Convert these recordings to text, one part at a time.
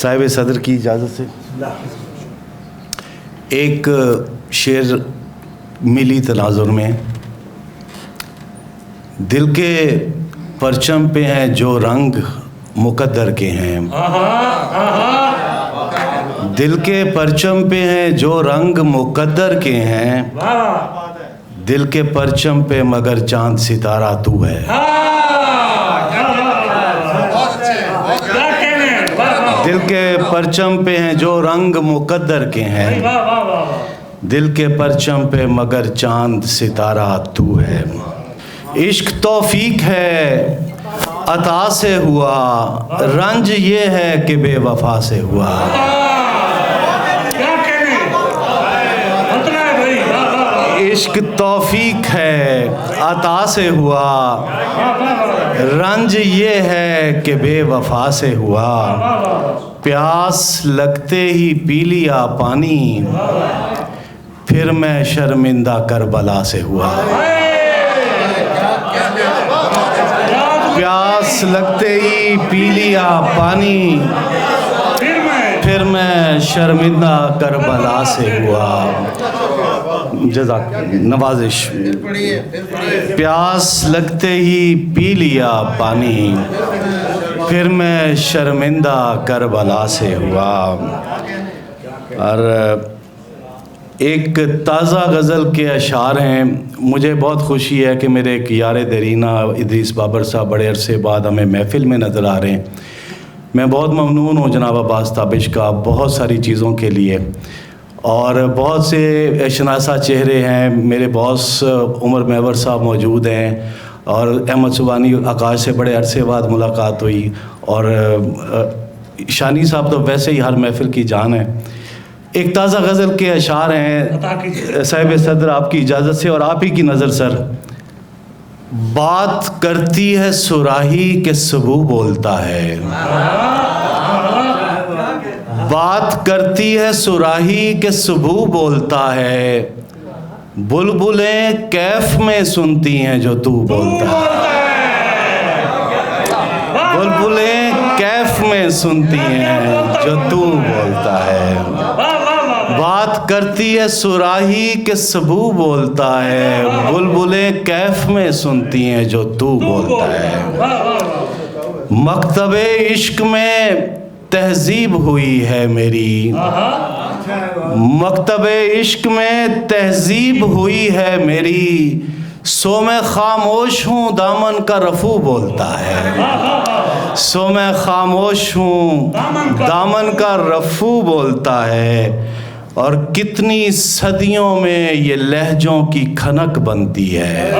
صاحب صدر کی اجازت سے ایک شعر ملی تناظر میں، دل کے پرچم پہ ہیں جو رنگ مقدر کے ہیں، دل کے پرچم پہ ہیں جو رنگ مقدر کے ہیں، دل کے پرچم پہ مگر چاند ستارہ تو ہے۔ دل کے پرچم پہ ہیں جو رنگ مقدر کے ہیں، دل کے پرچم پہ مگر چاند ستارہ تو ہے۔ عشق توفیق ہے عطا سے ہوا، رنج یہ ہے کہ بے وفا سے ہوا۔ عشق توفیق ہے عطا سے ہوا، رنج یہ ہے کہ بے وفا سے ہوا۔ پیاس لگتے ہی پی لیا پانی، پھر میں شرمندہ کربلا سے ہوا۔ پیاس لگتے ہی پی لیا پانی، پھر میں شرمندہ کربلا سے ہوا۔ جزاک نوازش۔ پیاس لگتے ہی پی لیا پانی، پھر میں شرمندہ کربلا سے ہوا۔ اور ایک تازہ غزل کے اشعار ہیں۔ مجھے بہت خوشی ہے کہ میرے ایک یار دیرینہ ادریس بابر صاحب بڑے عرصے بعد ہمیں محفل میں نظر آ رہے ہیں۔ میں بہت ممنون ہوں جناب عباس تابش کا بہت ساری چیزوں کے لیے، اور بہت سے شناسہ چہرے ہیں۔ میرے باس عمر محور صاحب موجود ہیں، اور احمد سبحانی آکاش سے بڑے عرصے بعد ملاقات ہوئی، اور شانی صاحب تو ویسے ہی ہر محفل کی جان ہے۔ ایک تازہ غزل کے اشعار ہیں صاحب صدر آپ کی اجازت سے اور آپ ہی کی نظر سر۔ بات کرتی ہے صراحی کہ صبح بولتا ہے، بات کرتی ہے صراحی کہ صبح بولتا ہے، بلبلیں کیف میں سنتی ہیں جو تو بولتا ہے۔ بلبلیں کیف میں سنتی ہیں جو تو بولتا ہے، بات کرتی ہے صراحی کہ صبح بولتا ہے، بلبلیں کیف میں سنتی ہیں جو تو بولتا ہے۔ مکتب عشق میں تہذیب ہوئی ہے میری، مکتب عشق میں تہذیب ہوئی ہے میری، سو میں خاموش ہوں دامن کا رفو بولتا ہے، سو میں خاموش ہوں دامن کا رفو بولتا ہے۔ اور کتنی صدیوں میں یہ لہجوں کی کھنک بنتی ہے،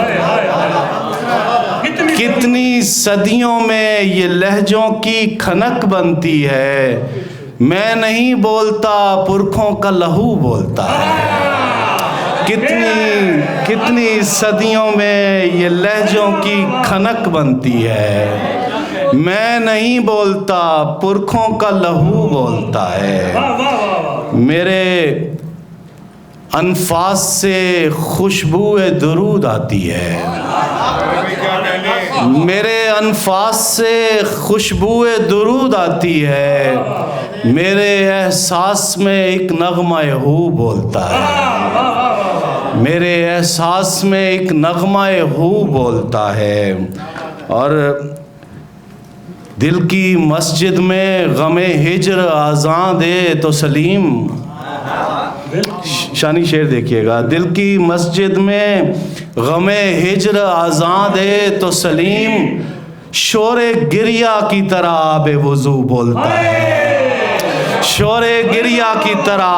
کتنی صدیوں میں یہ لہجوں کی کھنک بنتی ہے، میں نہیں بولتا پرکھوں کا لہو بولتا ہے۔ کتنی صدیوں میں یہ لہجوں کی کھنک بنتی ہے، میں نہیں بولتا پرکھوں کا لہو بولتا ہے۔ میرے انفاس سے خوشبو درود آتی ہے، میرے انفاس سے خوشبو درود آتی ہے، میرے احساس میں ایک نغمہ ہو بولتا ہے، میرے احساس میں ایک نغمہ ہو بولتا ہے۔ اور دل کی مسجد میں غم ہجر آذاں دے تو سلیم، شانی شعر دیکھیے گا۔ دل کی مسجد میں غم ہجر آذاں دے تو سلیم، شور گریہ کی طرح آب وضو بولتا ہے، شور گریہ کی طرح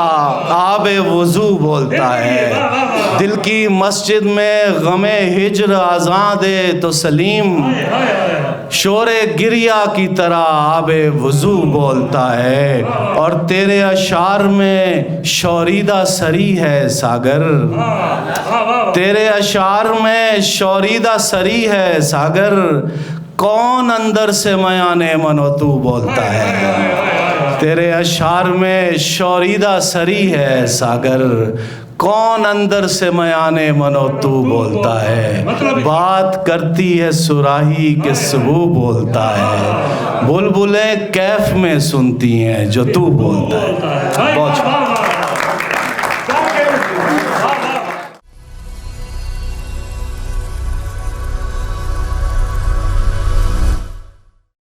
آب وضو بولتا ہے۔ دل کی مسجد میں غم ہجر آذاں دے تو سلیم، شور گریہ کی طرح آب وضو بولتا ہے۔ اور تیرے اشعار میں شوریدہ سری ہے ساگر، تیرے اشعار میں شوریدہ سری ہے ساگر، کون اندر سے میان من و تو بولتا ہے۔ تیرے اشعار میں شوریدہ سری ہے ساگر، کون اندر سے میان من و تو بولتا ہے۔ بات کرتی ہے صراحی کہ صبح بولتا ہے، بلبلیں کیف میں سنتی ہیں جو تو بولتا ہے. بہت